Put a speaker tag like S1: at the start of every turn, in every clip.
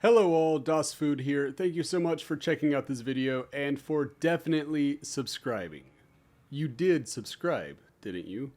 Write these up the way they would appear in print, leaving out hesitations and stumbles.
S1: Hello all, Das Food here. Thank you so much for checking out this video and for definitely subscribing. You did subscribe, didn't you?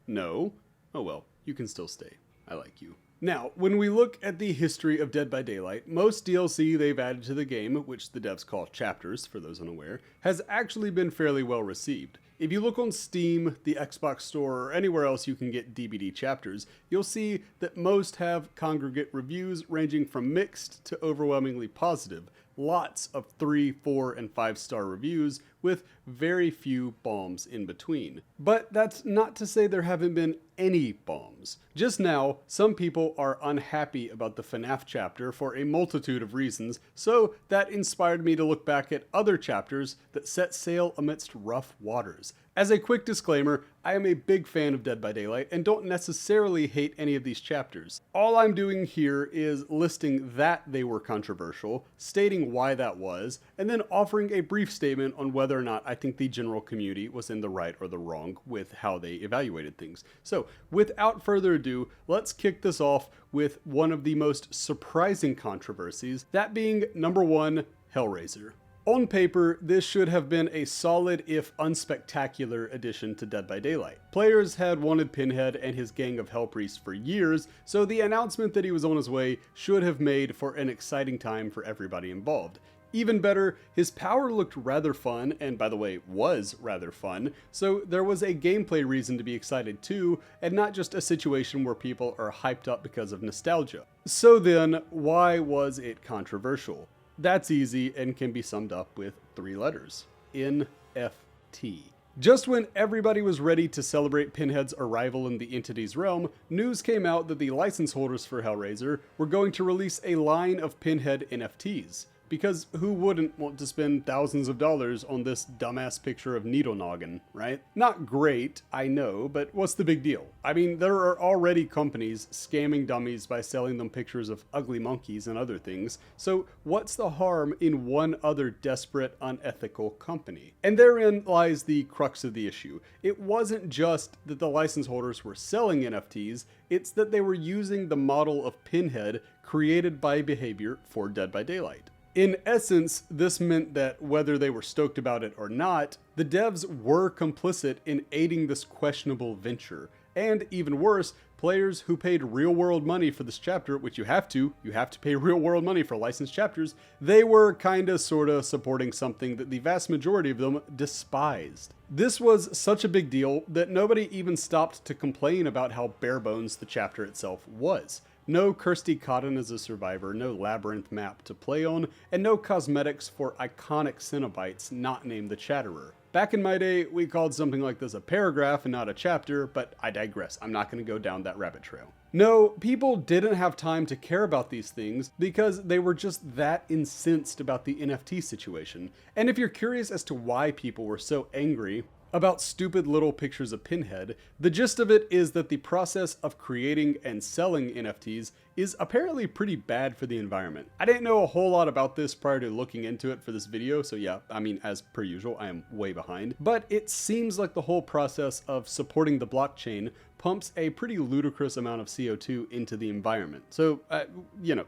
S1: No? Oh well, you can still stay. I like you. Now, when we look at the history of Dead by Daylight, most DLC they've added to the game, which the devs call chapters for those unaware, has actually been fairly well received. If you look on Steam, the Xbox Store, or anywhere else you can get DVD chapters, you'll see that most have congregate reviews ranging from mixed to overwhelmingly positive. Lots of 3, 4, and 5-star reviews with very few bombs in between. But that's not to say there haven't been any bombs. Just now, some people are unhappy about the FNAF chapter for a multitude of reasons, so that inspired me to look back at other chapters that set sail amidst rough waters. As a quick disclaimer, I am a big fan of Dead by Daylight and don't necessarily hate any of these chapters. All I'm doing here is listing that they were controversial, stating why that was, and then offering a brief statement on whether or not I think the general community was in the right or the wrong with how they evaluated things. So, without further ado, let's kick this off with one of the most surprising controversies, that being number 1, Hellraiser. On paper, this should have been a solid if unspectacular addition to Dead by Daylight. Players had wanted Pinhead and his gang of Hell Priests for years, so the announcement that he was on his way should have made for an exciting time for everybody involved. Even better, his power looked rather fun, and by the way, was rather fun, so there was a gameplay reason to be excited too, and not just a situation where people are hyped up because of nostalgia. So then, why was it controversial? That's easy and can be summed up with 3 letters. NFT. Just when everybody was ready to celebrate Pinhead's arrival in the entity's realm, news came out that the license holders for Hellraiser were going to release a line of Pinhead NFTs. Because who wouldn't want to spend thousands of dollars on this dumbass picture of Needle Noggin, right? Not great, I know, but what's the big deal? I mean, there are already companies scamming dummies by selling them pictures of ugly monkeys and other things, so what's the harm in one other desperate, unethical company? And therein lies the crux of the issue. It wasn't just that the license holders were selling NFTs, it's that they were using the model of Pinhead created by behavior for Dead by Daylight. In essence, this meant that whether they were stoked about it or not, the devs were complicit in aiding this questionable venture. And even worse, players who paid real-world money for this chapter, which you have to pay real-world money for licensed chapters, they were kinda sorta supporting something that the vast majority of them despised. This was such a big deal that nobody even stopped to complain about how bare bones the chapter itself was. No Kirsty Cotton as a survivor, no labyrinth map to play on, and no cosmetics for iconic Cenobites not named the Chatterer. Back in my day, we called something like this a paragraph and not a chapter, but I digress. I'm not going to go down that rabbit trail. No, people didn't have time to care about these things because they were just that incensed about the NFT situation. And if you're curious as to why people were so angry about stupid little pictures of Pinhead, the gist of it is that the process of creating and selling NFTs is apparently pretty bad for the environment. I didn't know a whole lot about this prior to looking into it for this video, so yeah, I mean, as per usual, I am way behind. But it seems like the whole process of supporting the blockchain pumps a pretty ludicrous amount of CO2 into the environment. So,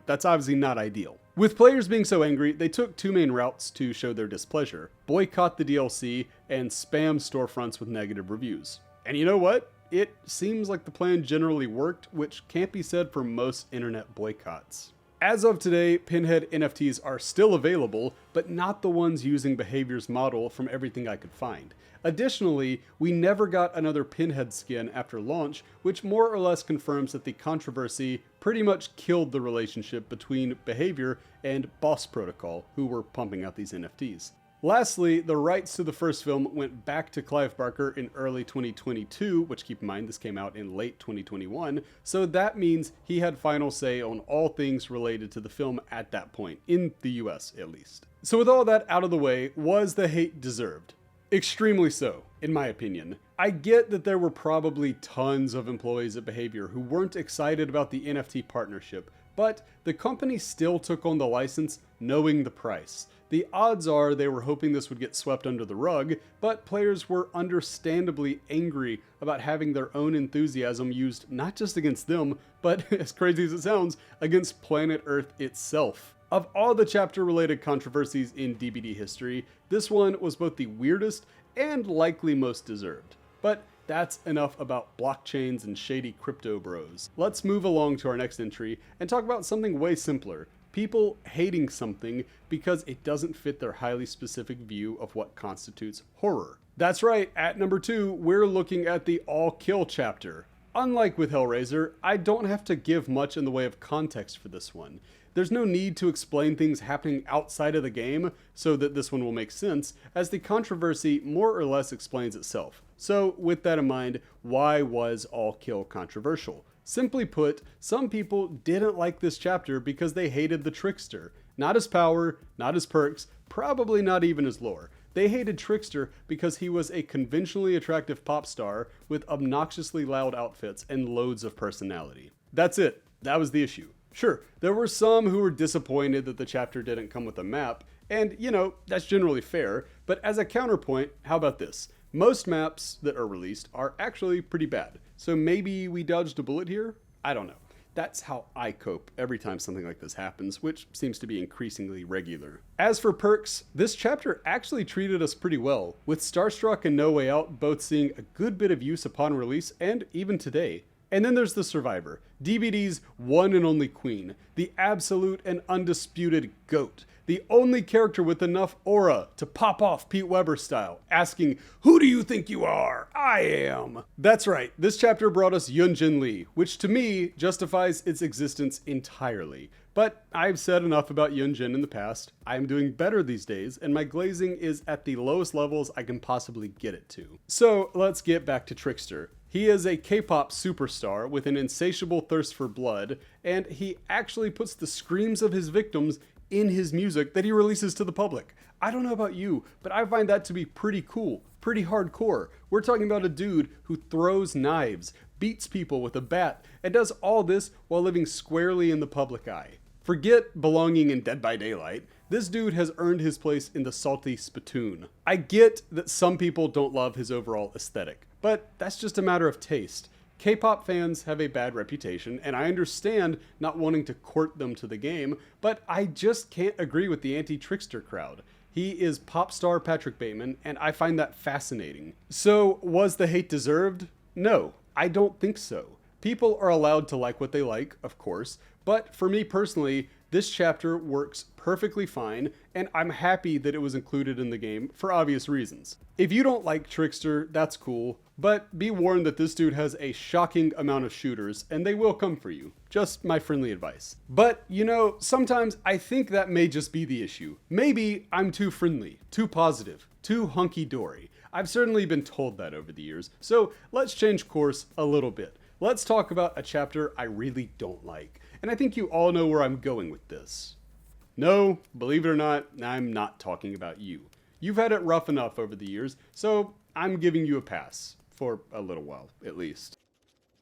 S1: that's obviously not ideal. With players being so angry, they took 2 main routes to show their displeasure: boycott the DLC and spam storefronts with negative reviews. And you know what? It seems like the plan generally worked, which can't be said for most internet boycotts. As of today, Pinhead NFTs are still available, but not the ones using Behavior's model from everything I could find. Additionally, we never got another Pinhead skin after launch, which more or less confirms that the controversy pretty much killed the relationship between Behavior and Boss Protocol, who were pumping out these NFTs. Lastly, the rights to the first film went back to Clive Barker in early 2022, which, keep in mind, this came out in late 2021, so that means he had final say on all things related to the film at that point, in the US at least. So with all that out of the way, was the hate deserved? Extremely so, in my opinion. I get that there were probably tons of employees at Behavior who weren't excited about the NFT partnership, but the company still took on the license knowing the price. The odds are they were hoping this would get swept under the rug, but players were understandably angry about having their own enthusiasm used not just against them, but, as crazy as it sounds, against planet Earth itself. Of all the chapter-related controversies in DBD history, this one was both the weirdest and likely most deserved. But that's enough about blockchains and shady crypto bros. Let's move along to our next entry and talk about something way simpler. People hating something because it doesn't fit their highly specific view of what constitutes horror. That's right, at number 2, we're looking at the all kill chapter. Unlike with Hellraiser, I don't have to give much in the way of context for this one. There's no need to explain things happening outside of the game so that this one will make sense, as the controversy more or less explains itself. So with that in mind, why was all kill controversial? Simply put, some people didn't like this chapter because they hated the Trickster. Not his power, not his perks, probably not even his lore. They hated Trickster because he was a conventionally attractive pop star with obnoxiously loud outfits and loads of personality. That's it. That was the issue. Sure, there were some who were disappointed that the chapter didn't come with a map, and, you know, that's generally fair, but as a counterpoint, how about this? Most maps that are released are actually pretty bad, so maybe we dodged a bullet here? I don't know. That's how I cope every time something like this happens, which seems to be increasingly regular. As for perks, this chapter actually treated us pretty well, with Starstruck and No Way Out both seeing a good bit of use upon release and even today. And then there's the Survivor, DBD's one and only queen, the absolute and undisputed GOAT, the only character with enough aura to pop off Pete Weber style, asking, "Who do you think you are? I am." That's right, this chapter brought us Yunjin Lee, which to me justifies its existence entirely. But I've said enough about Yunjin in the past. I'm doing better these days, and my glazing is at the lowest levels I can possibly get it to. So let's get back to Trickster. He is a K-pop superstar with an insatiable thirst for blood, and he actually puts the screams of his victims in his music that he releases to the public. I don't know about you, but I find that to be pretty cool, pretty hardcore. We're talking about a dude who throws knives, beats people with a bat, and does all this while living squarely in the public eye. Forget belonging in Dead by Daylight. This dude has earned his place in the salty spittoon. I get that some people don't love his overall aesthetic, but that's just a matter of taste. K-pop fans have a bad reputation, and I understand not wanting to court them to the game, but I just can't agree with the anti-Trickster crowd. He is pop star Patrick Bateman, and I find that fascinating. So, was the hate deserved? No, I don't think so. People are allowed to like what they like, of course, but for me personally, this chapter works perfectly fine, and I'm happy that it was included in the game for obvious reasons. If you don't like Trickster, that's cool, but be warned that this dude has a shocking amount of shooters, and they will come for you. Just my friendly advice. But, you know, sometimes I think that may just be the issue. Maybe I'm too friendly, too positive, too hunky-dory. I've certainly been told that over the years, so let's change course a little bit. Let's talk about a chapter I really don't like, and I think you all know where I'm going with this. No, believe it or not, I'm not talking about you. You've had it rough enough over the years, so I'm giving you a pass. For a little while, at least.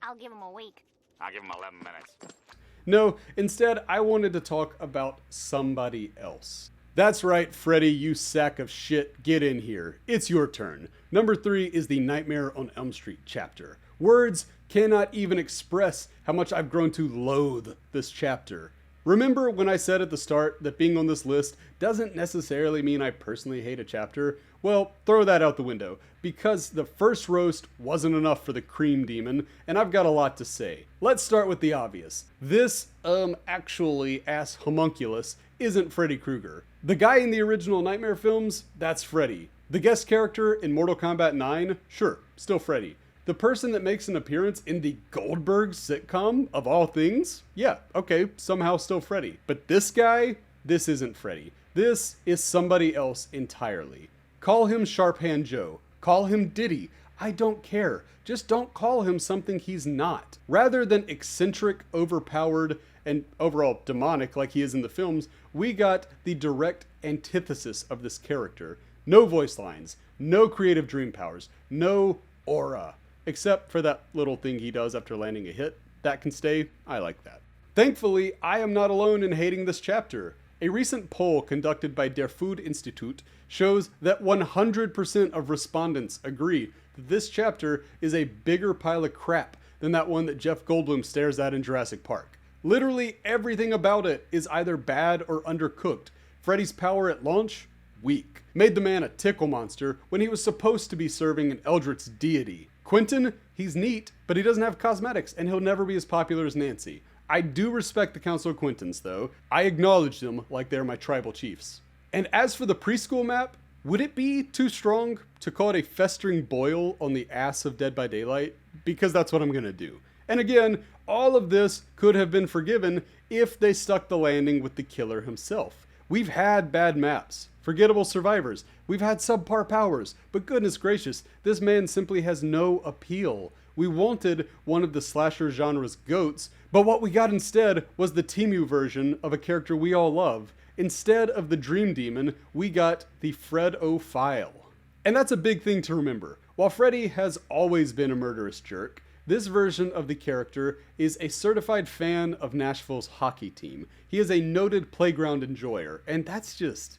S2: I'll give him a week.
S3: I'll give him 11 minutes.
S1: No, instead, I wanted to talk about somebody else. That's right, Freddy, you sack of shit, get in here. It's your turn. Number 3 is the Nightmare on Elm Street chapter. Words cannot even express how much I've grown to loathe this chapter. Remember when I said at the start that being on this list doesn't necessarily mean I personally hate a chapter? Well, throw that out the window, because the first roast wasn't enough for the cream demon, and I've got a lot to say. Let's start with the obvious. This, actually ass homunculus isn't Freddy Krueger. The guy in the original Nightmare films, that's Freddy. The guest character in Mortal Kombat 9, sure, still Freddy. The person that makes an appearance in the Goldberg sitcom, of all things? Yeah, okay, somehow still Freddy. But this guy? This isn't Freddy. This is somebody else entirely. Call him Sharp Hand Joe. Call him Diddy. I don't care. Just don't call him something he's not. Rather than eccentric, overpowered, and overall demonic like he is in the films, we got the direct antithesis of this character. No voice lines, no creative dream powers, no aura. Except for that little thing he does after landing a hit. That can stay. I like that. Thankfully, I am not alone in hating this chapter. A recent poll conducted by Der Food Institute shows that 100% of respondents agree that this chapter is a bigger pile of crap than that one that Jeff Goldblum stares at in Jurassic Park. Literally everything about it is either bad or undercooked. Freddy's power at launch? Weak. Made the man a tickle monster when he was supposed to be serving an eldritch deity. Quentin? He's neat, but he doesn't have cosmetics, and he'll never be as popular as Nancy. I do respect the Council of Quintins, though. I acknowledge them like they're my tribal chiefs. And as for the preschool map, would it be too strong to call it a festering boil on the ass of Dead by Daylight? Because that's what I'm gonna do. And again, all of this could have been forgiven if they stuck the landing with the killer himself. We've had bad maps, forgettable survivors, we've had subpar powers, but goodness gracious, this man simply has no appeal. We wanted one of the slasher genre's goats, but what we got instead was the Temu version of a character we all love. Instead of the Dream Demon, we got the Fred-O-File. And that's a big thing to remember. While Freddy has always been a murderous jerk, this version of the character is a certified fan of Nashville's hockey team. He is a noted playground enjoyer, and that's just,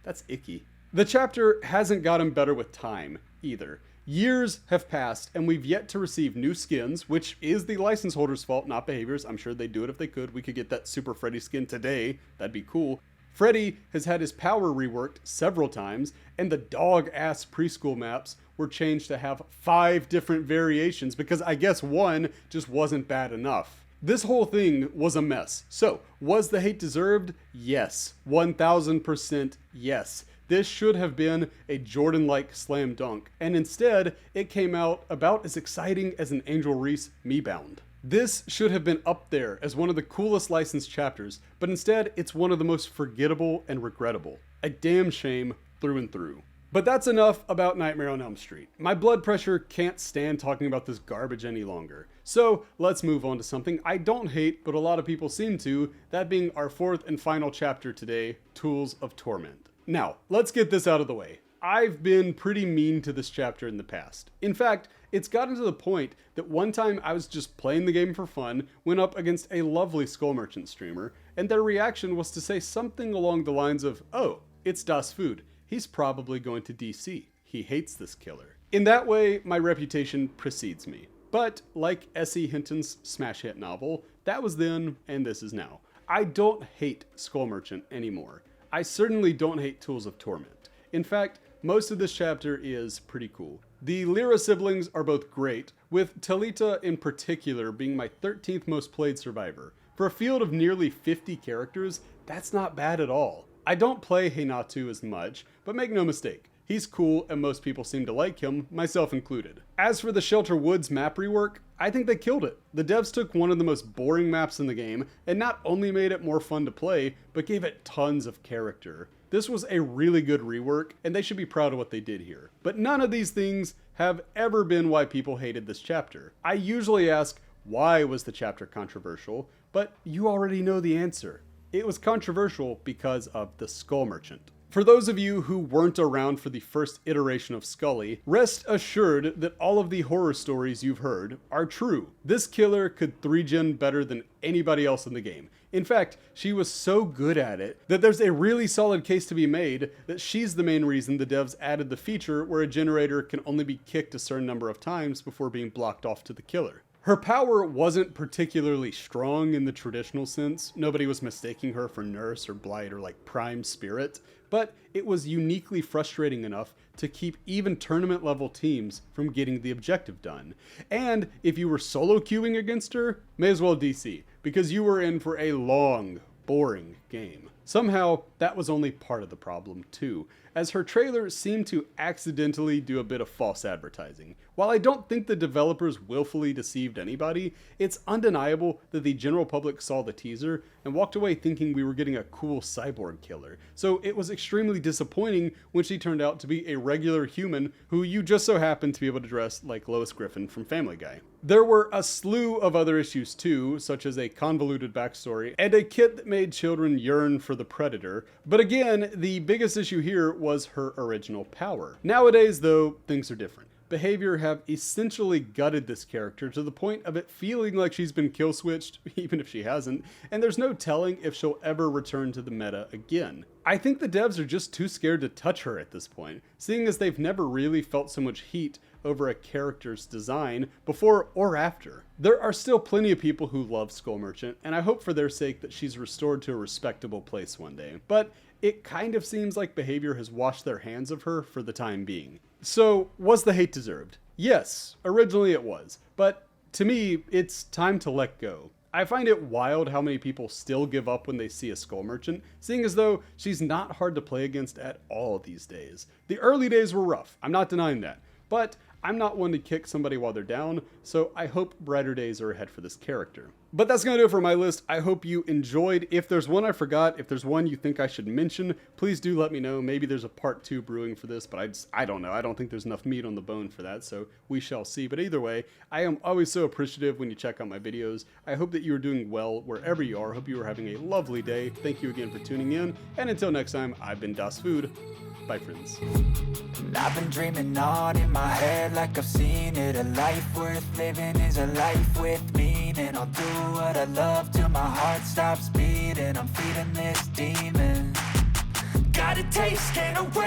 S1: that's icky. The chapter hasn't gotten better with time, either. Years have passed, and we've yet to receive new skins, which is the license holder's fault, not behaviors. I'm sure they'd do it if they could. We could get that Super Freddy skin today. That'd be cool. Freddy has had his power reworked several times, and the dog-ass preschool maps were changed to have 5 different variations because I guess one just wasn't bad enough. This whole thing was a mess. So, was the hate deserved? Yes. 1000% yes. This should have been a Jordan-like slam dunk, and instead, it came out about as exciting as an Angel Reese me-bound. This should have been up there as one of the coolest licensed chapters, but instead, it's one of the most forgettable and regrettable. A damn shame through and through. But that's enough about Nightmare on Elm Street. My blood pressure can't stand talking about this garbage any longer. So let's move on to something I don't hate, but a lot of people seem to, that being our 4th and final chapter today, Tools of Torment. Now, let's get this out of the way. I've been pretty mean to this chapter in the past. In fact, it's gotten to the point that one time I was just playing the game for fun, went up against a lovely Skull Merchant streamer, and their reaction was to say something along the lines of, "Oh, it's Das Food. He's probably going to DC. He hates this killer." In that way, my reputation precedes me. But like S.E. Hinton's smash hit novel, that was then and this is now. I don't hate Skull Merchant anymore. I certainly don't hate Tools of Torment. In fact, most of this chapter is pretty cool. The Lyra siblings are both great, with Talita in particular being my 13th most played survivor. For a field of nearly 50 characters, that's not bad at all. I don't play Heinatu as much, but make no mistake, he's cool and most people seem to like him, myself included. As for the Shelter Woods map rework, I think they killed it. The devs took one of the most boring maps in the game and not only made it more fun to play, but gave it tons of character. This was a really good rework, and they should be proud of what they did here. But none of these things have ever been why people hated this chapter. I usually ask, why was the chapter controversial? But you already know the answer. It was controversial because of the Skull Merchant. For those of you who weren't around for the first iteration of Scully, rest assured that all of the horror stories you've heard are true. This killer could 3-gen better than anybody else in the game. In fact, she was so good at it that there's a really solid case to be made that she's the main reason the devs added the feature where a generator can only be kicked a certain number of times before being blocked off to the killer. Her power wasn't particularly strong in the traditional sense. Nobody was mistaking her for Nurse or Blight or like Prime Spirit, but it was uniquely frustrating enough to keep even tournament level teams from getting the objective done. And if you were solo queuing against her, may as well DC, because you were in for a long, boring game. Somehow, that was only part of the problem too, as her trailer seemed to accidentally do a bit of false advertising. While I don't think the developers willfully deceived anybody, it's undeniable that the general public saw the teaser and walked away thinking we were getting a cool cyborg killer. So it was extremely disappointing when she turned out to be a regular human who you just so happened to be able to dress like Lois Griffin from Family Guy. There were a slew of other issues too, such as a convoluted backstory and a kit that made children yearn for the Predator. But again, the biggest issue here was her original power. Nowadays though, things are different. Behavior have essentially gutted this character to the point of it feeling like she's been kill switched, even if she hasn't, and there's no telling if she'll ever return to the meta again. I think the devs are just too scared to touch her at this point, seeing as they've never really felt so much heat over a character's design before or after. There are still plenty of people who love Skull Merchant, and I hope for their sake that she's restored to a respectable place one day. But it kind of seems like Behavior has washed their hands of her for the time being. So, was the hate deserved? Yes, originally it was. But to me, it's time to let go. I find it wild how many people still give up when they see a Skull Merchant, seeing as though she's not hard to play against at all these days. The early days were rough, I'm not denying that. But I'm not one to kick somebody while they're down, so I hope brighter days are ahead for this character. But that's going to do it for my list. I hope you enjoyed. If there's one I forgot, if there's one you think I should mention, please do let me know. Maybe there's a part 2 brewing for this, but I don't know. I don't think there's enough meat on the bone for that, so we shall see. But either way, I am always so appreciative when you check out my videos. I hope that you are doing well wherever you are. I hope you are having a lovely day. Thank you again for tuning in, and until next time, I've been Das Food. Bye, friends.
S3: I've been dreaming on in my head like I've seen it. A life worth living is a life with meaning. I'll do what I love till my heart stops beating. I'm feeding this demon. Got a taste, can't erase.